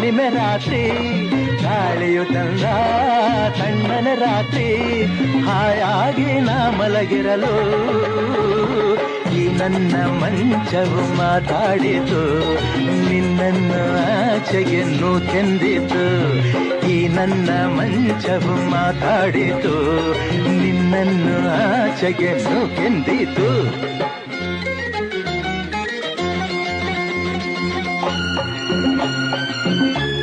ಹುಣ್ಣಿಮೆ ರಾತ್ರಿ ಗಾಳಿಯು ತಂದ ತಣ್ಣನ ರಾತ್ರಿ ಹಾಯಾಗಿ ನಾ ಮಲಗಿರಲು ಈ ನನ್ನ ಮಂಚವು ಮಾತಾಡಿತು ನಿನ್ನನ್ನು ಆಚೆಗೆ ನೂಕೆಂದಿತು ಈ ನನ್ನ ಮಂಚವು ಮಾತಾಡಿತು ನಿನ್ನನ್ನು ಆಚೆಗೆ ನೂಕೆಂದಿತು